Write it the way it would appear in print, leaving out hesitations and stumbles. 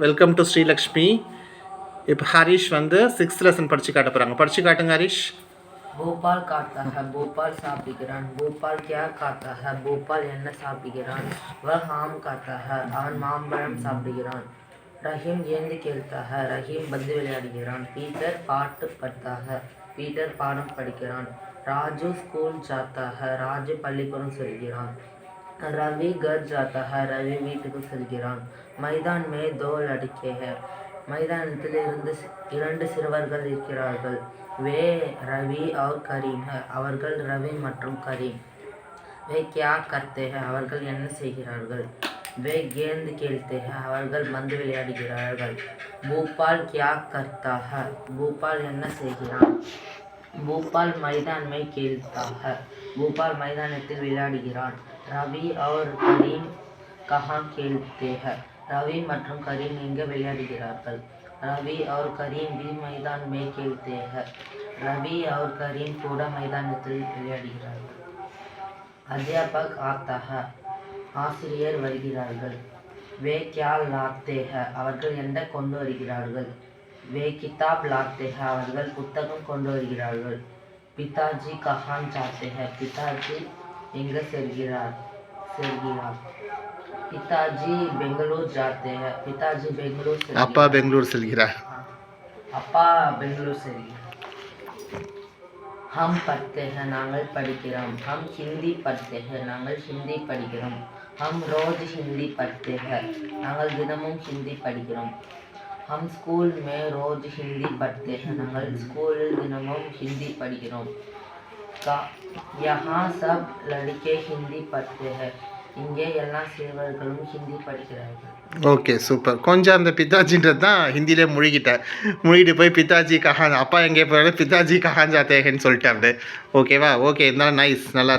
Welcome to Srilakshmi. இப்போ ஹரிஷ் வந்து 6th lesson படித்து காட்ட போகிறாங்க. படித்து காட்டுங்க ஹரிஷ். भोपाल खाता है, भोपाल सापिगिरान. भोपाल क्या खाता है? भोपाल என்ன சாப்பிடுகிறான்? वह आम खाता है, அவன் மாம்பழம் சாப்பிடுகிறான். रहीम गेंद खेलता है, रहीम பந்து விளையாடுகிறான். பீட்டர் பாட்டு படுத்தா है, பீட்டர் பாடம் படிக்கிறான். राजू स्कूल जाता है, राजू பள்ளிக்கூடம் செல்கிறான். रवि घर जाता है, रवि வீட்டுக்கு செல்கிறான். मैदान में 2 लड़के हैं, மைதானத்தில் இரண்டு சிறுவர்கள் இருக்கிறார்கள். வே ரவி और கரீம் है, அவர்கள் ரவி மற்றும் கரீம். வே क्या करते हैं, அவர்கள் என்ன செய்கிறார்கள். வே गेंद खेलते हैं, அவர்கள் பந்து விளையாடுகிறார்கள். பூபால் क्या करता है, பூபால் என்ன செய்கிறான். பூபால் मैदान में खेलता है, பூபால் மைதானத்தில் விளையாடுகிறான். ரவி और கரீம் कहाँ खेलते हैं, ரவி மற்றும் கரீம் இங்கே விளையாடுகிறார்கள். रवि और करीम भी मैदान में खेलते हैं, रवि और करीम கூட மைதானத்தில் விளையாடுகிறார்கள். अध्यापक आता है, ஆசிரியர் வருகிறார்கள். वे क्या लाते हैं, அவர்கள் என்ன கொண்டு வருகிறார்கள். वे किताब लाते हैं, அவர்கள் புத்தகம் கொண்டு வருகிறார்கள். पिताजी कहाँ जाते हैं, पिताजी எங்கே செல்கிறார். पिताजी बेंगलुरु जाते हैं, पिताजी बेंगलुरु से அப்பா பெங்களூர் செல்கிறார். அப்பா பெங்களூர் செல்கிறார். हम पढ़ते हैं, நாங்கள் படிக்கிறோம். हम हिंदी पढ़ते हैं, நாங்கள் ஹிந்தி படிக்கிறோம். हम रोज हिंदी पढ़ते हैं, நாங்கள் தினமும் ஹிந்தி படிக்கிறோம். हम स्कूल में रोज हिंदी पढ़ते हैं, நாங்கள் ஸ்கூலில் தினமும் ஹிந்தி படிக்கிறோம். यहाँ सब लड़के हिंदी पढ़ते हैं, இங்கே எல்லா சிறுவர்களும் ஹிந்தி படிக்கிறார்கள். Okay super. கொஞ்சம் அந்த பிதாஜின்றது தான் ஹிந்தியிலே முழுகிட்டு போய் பிதாஜி கஹான் அப்பா எங்கே போகிறாரு பிதாஜி கஹான் ஜாத்தேன்னு சொல்லிட்டாரு. ஓகேவா? ஓகே இருந்தாலும் நைஸ், நல்லா